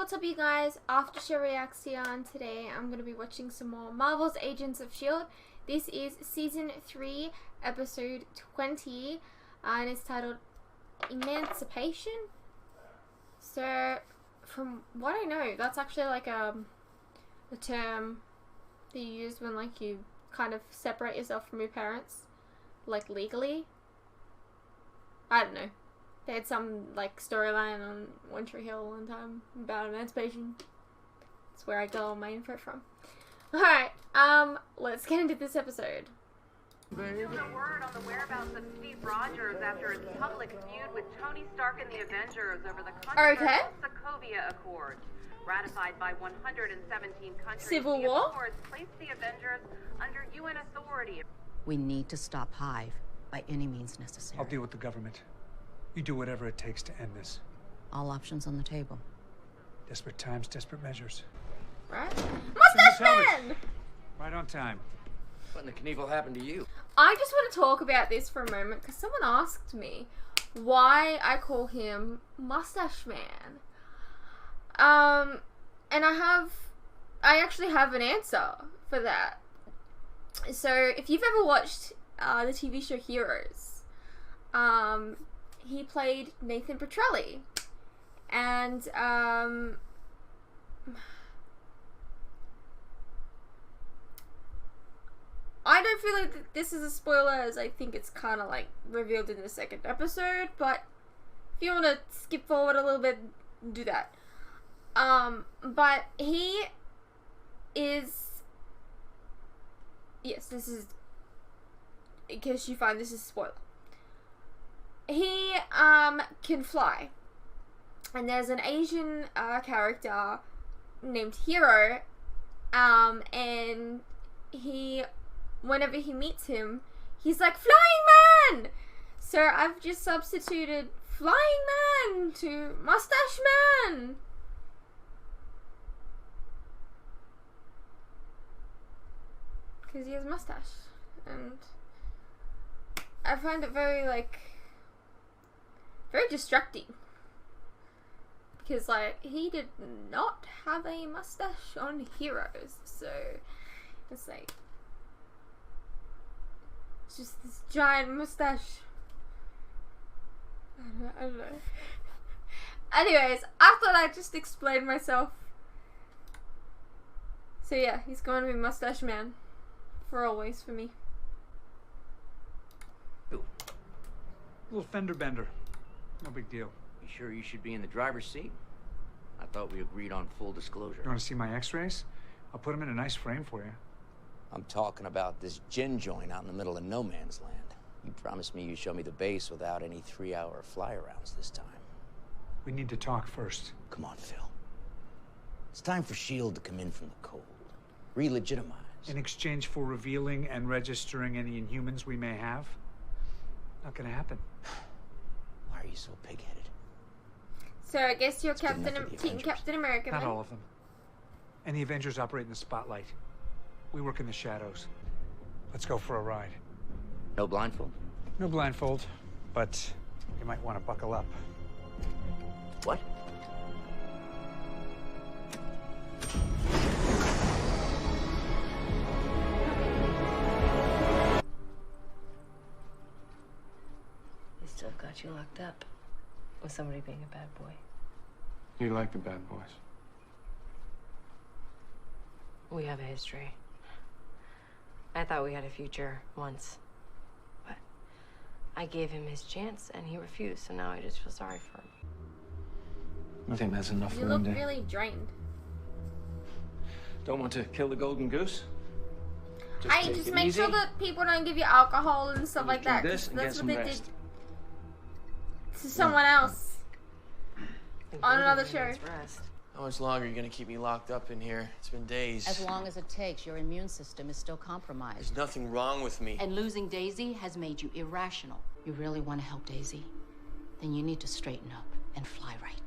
what's up you guys? After show reaction. Today I'm going to be watching some more Marvel's Agents of S.H.I.E.L.D. This is season 3 episode 20 and it's titled Emancipation. So from what I know, that's actually like a term that you use when like you kind of separate yourself from your parents, like legally. I don't know. They had some like storyline on One Tree Hill one time about Emancipation. That's where I got all my info from. Alright, let's get into this episode. Still no word on the whereabouts of Steve Rogers after his public feud with Tony Stark and the Avengers over the controversial Sokovia Accords. Ratified by 117 countries, Civil the War? Accords placed the Avengers under UN authority. We need to stop Hive by any means necessary. I'll deal with the government. You do whatever it takes to end this. All options on the table. Desperate times, desperate measures. Right? Mustache Man! Right on time. What in the Knievel happened to you? I just want to talk about this for a moment because someone asked me why I call him Mustache Man. And I actually have an answer for that. So if you've ever watched the TV show Heroes, he played Nathan Petrelli, and I don't feel like this is a spoiler, as I think it's kind of like revealed in the second episode, but if you want to skip forward a little bit, do that. But he is, yes, this is, in case you find this is a spoiler. He, can fly. And there's an Asian, character named Hero, and he, whenever he meets him, he's like, Flying Man! So I've just substituted Flying Man to Mustache Man! Because he has a mustache. And I find it very, like, very distracting. Because, like, he did not have a mustache on Heroes. So, it's like, it's just this giant mustache. I don't know. Anyways, I thought I'd just explain myself. So yeah, he's going to be Mustache Man. For always, for me. Ooh. Little fender bender. No big deal. You sure you should be in the driver's seat? I thought we agreed on full disclosure. You want to see my x-rays? I'll put them in a nice frame for you. I'm talking about this gin joint out in the middle of no man's land. You promised me you'd show me the base without any 3-hour fly-arounds this time. We need to talk first. Come on, Phil. It's time for S.H.I.E.L.D. to come in from the cold. Re-legitimize. In exchange for revealing and registering any Inhumans we may have? Not gonna happen. Why are you so pig-headed? So I guess you're That's good enough for the Team Avengers. Captain America Not then? all of them. And the Avengers operate in the spotlight. We work in the shadows. Let's go for a ride. No blindfold? No blindfold, but you might want to buckle up. What? They still got you locked up with somebody being a bad boy. You like the bad boys. We have a history. I thought we had a future once, but I gave him his chance and he refused, so now I just feel sorry for him. I think that's enough You for look one day. really drained. Don't want to kill the golden goose? Hey, take just it make easy. sure that people don't give you alcohol and stuff like that. Do 'Cause this and get that's some what they rest. did to someone else on another show. Rest. How much longer are you gonna keep me locked up in here? It's been days. As long as it takes, your immune system is still compromised. There's nothing wrong with me. And losing Daisy has made you irrational. You really want to help Daisy? Then you need to straighten up and fly right.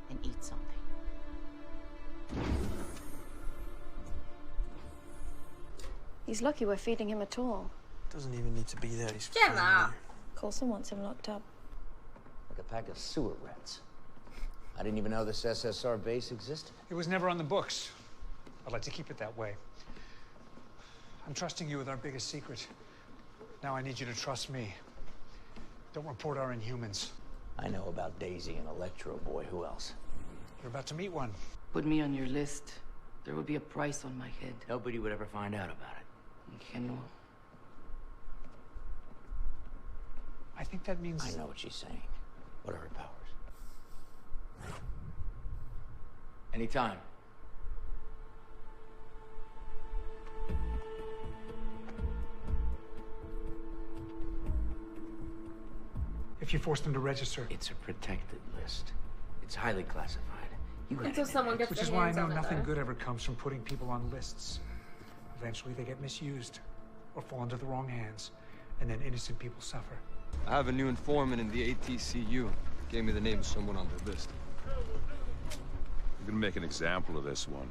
And eat something. He's lucky we're feeding him at all. Doesn't even need to be there. He's Gemma. Coulson wants him locked up. Like a pack of sewer rats. I didn't even know this SSR base existed. It was never on the books. I'd like to keep it that way. I'm trusting you with our biggest secret. Now I need you to trust me. Don't report our Inhumans. I know about Daisy and Electro Boy. Who else? You're about to meet one. Put me on your list. There will be a price on my head. Nobody would ever find out about it. Ingenuo. I think that means... I know what she's saying. What are her powers? Anytime. If you force them to register. It's a protected list. It's highly classified. Until someone gets Which their is why I hands know on it, nothing though. good ever comes from putting people on lists. Eventually they get misused or fall into the wrong hands, and then innocent people suffer. I have a new informant in the ATCU. Gave me the name of someone on their list. We're gonna make an example of this one.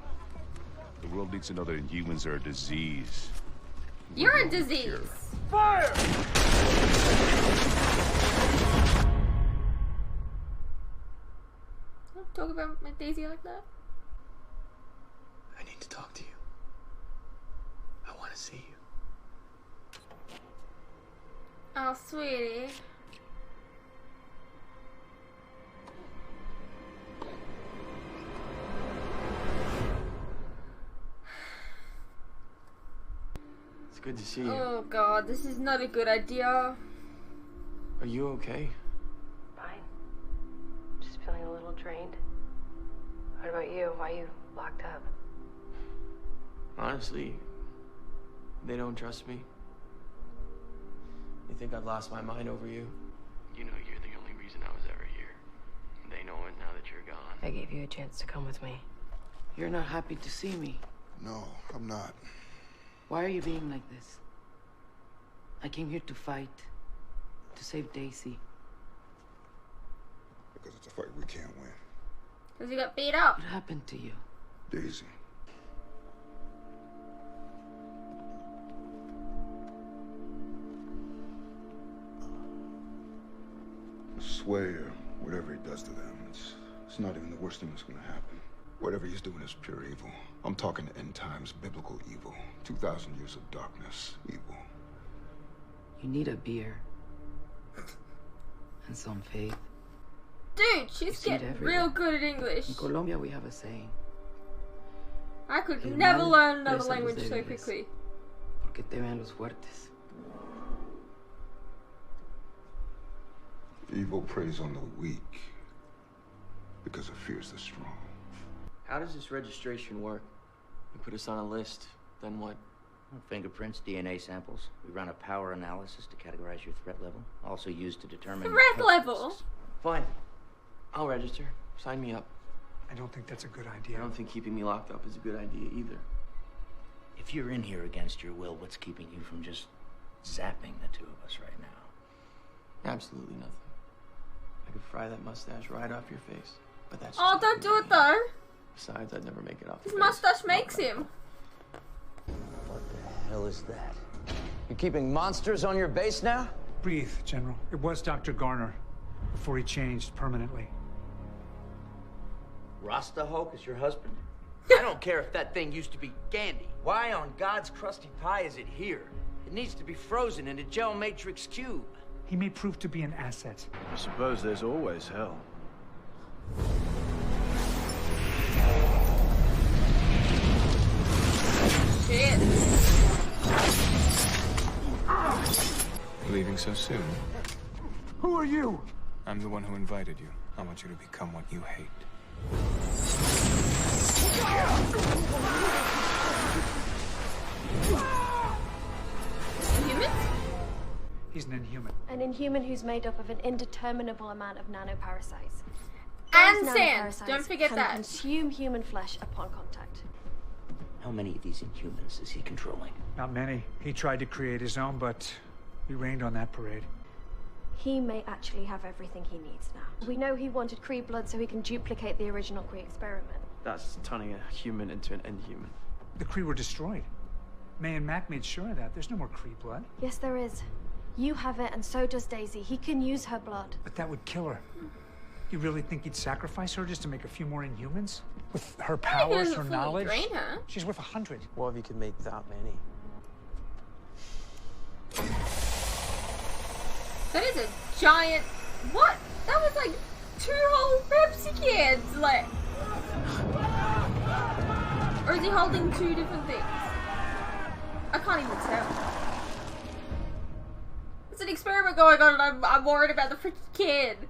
The world needs to know that Inhumans are a disease. You're a disease. Fire! Don't talk about my Daisy like that. I need to talk to you. I want to see you. Oh, sweetie. It's good to see you. Oh god, this is not a good idea. Are you okay? Fine. Just feeling a little drained. What about you? Why are you locked up? Honestly, they don't trust me. They think I've lost my mind over you. You know you're the only reason I was ever here. They know it now that you're gone. I gave you a chance to come with me. You're not happy to see me. No, I'm not. Why are you being like this? I came here to fight. To save Daisy. Because it's a fight we can't win. Because you got beat up. What happened to you? Daisy. I swear, whatever he does to them, it's not even the worst thing that's gonna happen. Whatever he's doing is pure evil. I'm talking end times, biblical evil. 2,000 years of darkness, evil. You need a beer. And some faith. Dude, she's getting real good at English. In Colombia, we have a saying. I could El never mal learn another pesa a los language so débiles, quickly. Porque temen los fuertes. Evil preys on the weak because it fears the strong. How does this registration work? You put us on a list, then what? Fingerprints, DNA samples. We run a power analysis to categorize your threat level. Also used to determine... Threat level? Fine. I'll register. Sign me up. I don't think that's a good idea. I don't think keeping me locked up is a good idea either. If you're in here against your will, what's keeping you from just zapping the two of us right now? Absolutely nothing. I could fry that mustache right off your face. But that's Oh, just don't do it though. Besides, I'd never make it off. His mustache makes him. What the hell is that? You keeping monsters on your base now? Breathe, General. It was Dr. Garner before he changed permanently. Rasta Hulk is your husband? I don't care if that thing used to be Gandhi. Why on God's crusty pie is it here? It needs to be frozen in a gel matrix cube. He may prove to be an asset. I suppose there's always hell. Shit. Leaving so soon? Who are you? I'm the one who invited you. I want you to become what you hate. Human? He's an Inhuman. An Inhuman who's made up of an indeterminable amount of nanoparasites. And Those sand. nanoparasites Don't forget can that. consume human flesh upon contact. How many of these Inhumans is he controlling? Not many. He tried to create his own, but we rained on that parade. He may actually have everything he needs now. We know he wanted Kree blood so he can duplicate the original Kree experiment. That's turning a human into an Inhuman. The Kree were destroyed. May and Mac made sure of that. There's no more Kree blood. Yes, there is. You have it, and so does Daisy. He can use her blood. But that would kill her. You really think he'd sacrifice her just to make a few more Inhumans? With her He powers, doesn't her fully knowledge? drain her. She's worth 100. Well, if you could make that many. That is a giant... What? That was like 2 whole Pepsi cans, like... Or is he holding 2 different things? I can't even tell. There's an experiment going on and I'm worried about the freaking kid.